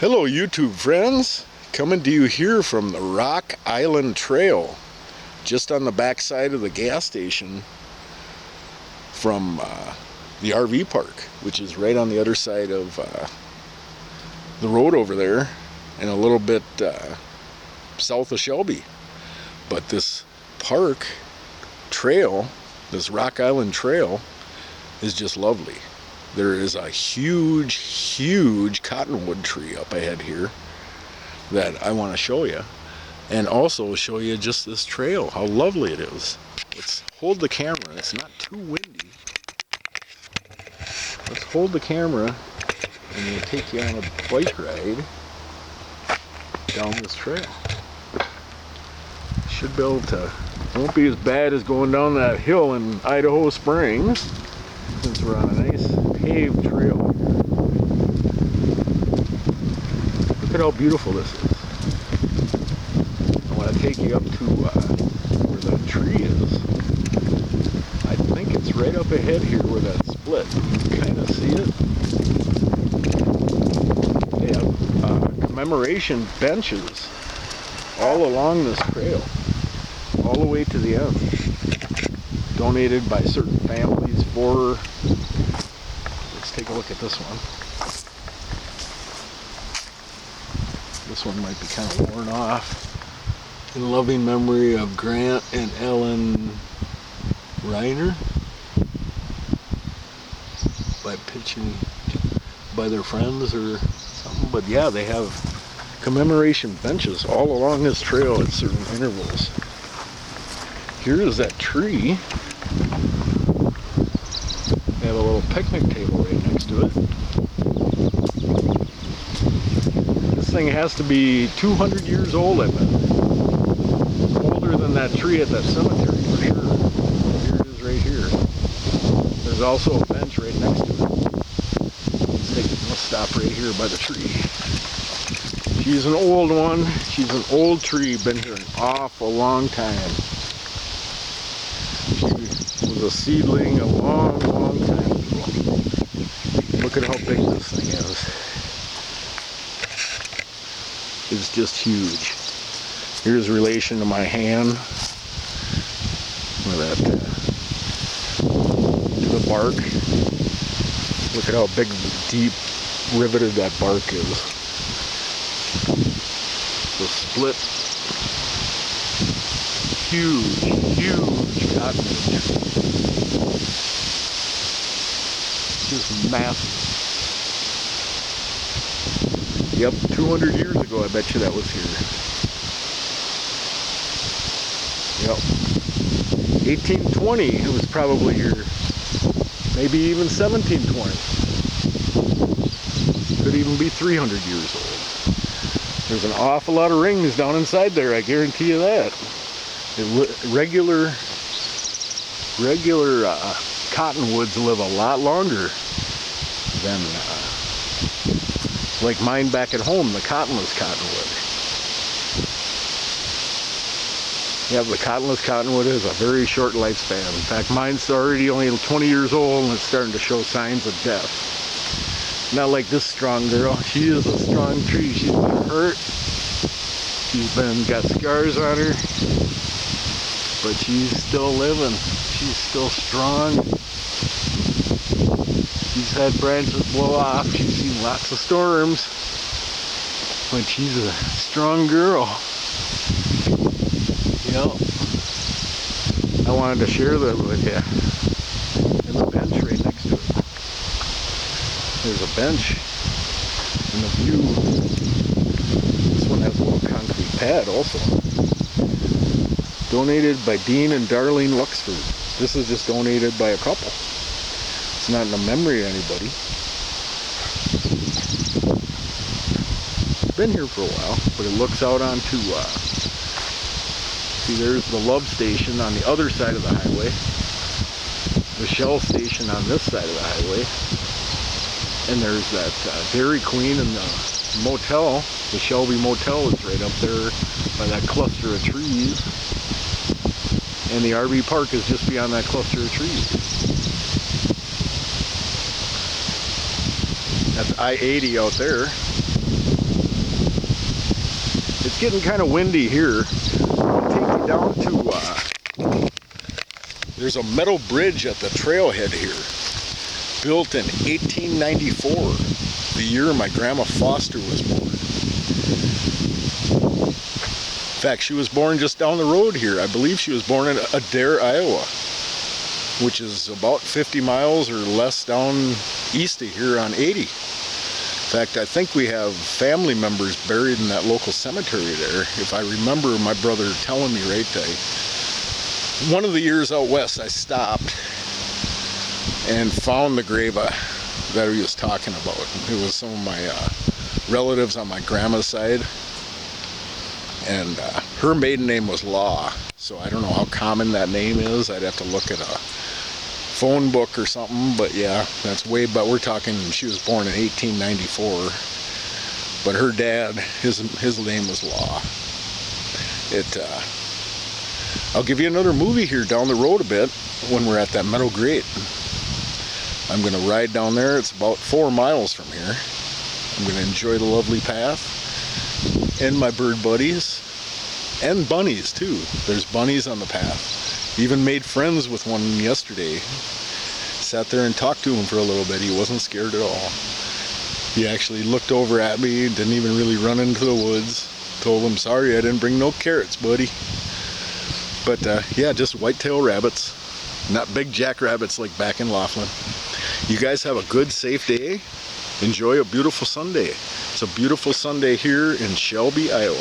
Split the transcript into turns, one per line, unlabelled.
Hello YouTube friends, coming to you here from the Rock Island Trail, just on the back side of the gas station from the RV park, which is right on the other side of the road over there and a little bit south of Shelby. But this park trail, this Rock Island Trail, is just lovely. There is a huge cottonwood tree up ahead here that I want to show you, and also show you just this trail, how lovely it is. Let's hold the camera, it's not too windy. Let's hold the camera and we'll take you on a bike ride down this trail. Should be able to, won't be as bad as going down that hill in Idaho Springs, since we're on a nice paved trail. Look at how beautiful this is. I want to take you up to where that tree is. I think it's right up ahead here where that split. You can kind of see it. They have commemoration benches all along this trail, all the way to the end. Donated by certain families for... Let's take a look at this one. This one might be kind of worn off. In loving memory of Grant and Ellen Reiner, by pitching by their friends or something. But yeah, they have commemoration benches all along this trail at certain intervals. Here is that tree. They have a little picnic table right next to it. This thing has to be 200 years old, I bet. Older than that tree at that cemetery, for sure. Here it is right here. There's also a bench right next to it. Let's stop right here by the tree. She's an old one. She's an old tree, been here an awful long time. She was a seedling a long time ago. Look at how big this thing is. It's just huge. Here's relation to my hand. Look at that. To the bark. Look at how big, deep, riveted that bark is. The split. Huge cottonwood. Just massive. Yep, 200 years ago I bet you that was here. Yep. 1820 it was probably here. Maybe even 1720. Could even be 300 years old. There's an awful lot of rings down inside there, I guarantee you that. Regular cottonwoods live a lot longer than like mine back at home, the cottonless cottonwood. Yeah, the cottonless cottonwood has a very short lifespan. In fact, mine's already only 20 years old and it's starting to show signs of death. Not like this strong girl. She is a strong tree. She's been hurt. She's got scars on her. But she's still living. She's still strong. She's had branches blow off. She's seen lots of storms. But she's a strong girl. Yep. I wanted to share that with you. There's a bench right next to it. There's a bench. And the view. This one has a little concrete pad also. Donated by Dean and Darlene Luxford. This is just donated by a couple. It's not in the memory of anybody. It's been here for a while, but it looks out onto, see, there's the Love Station on the other side of the highway. The Shell Station on this side of the highway. And there's that Dairy Queen and the motel. The Shelby Motel is right up there by that cluster of trees. And the RV park is just beyond that cluster of trees. That's I-80 out there. It's getting kind of windy here. I'll take you down to, there's a metal bridge at the trailhead here, built in 1894, the year my grandma Foster was born. In fact, she was born just down the road here. I believe she was born in Adair, Iowa, which is about 50 miles or less down east of here on 80. In fact, I think we have family members buried in that local cemetery there. If I remember my brother telling me right, one of the years out west I stopped and found the grave that he was talking about. It was some of my relatives on my grandma's side, and her maiden name was Law, so I don't know how common that name is. I'd have to look at a phone book or something, but yeah, that's way, but we're talking, she was born in 1894, but her dad, his name was Law. I'll give you another movie here down the road a bit when we're at that metal grate. I'm going to ride down there. It's about 4 miles from here. I'm going to enjoy the lovely path and my bird buddies and bunnies too. There's bunnies on the path. Even made friends with one yesterday. Sat there and talked to him for a little bit. He wasn't scared at all. He actually looked over at me, didn't even really run into the woods. Told him, sorry, I didn't bring no carrots, buddy. But yeah, just whitetail rabbits, not big jackrabbits like back in Laughlin. You guys have a good, safe day. Enjoy a beautiful Sunday. It's a beautiful Sunday here in Shelby, Iowa.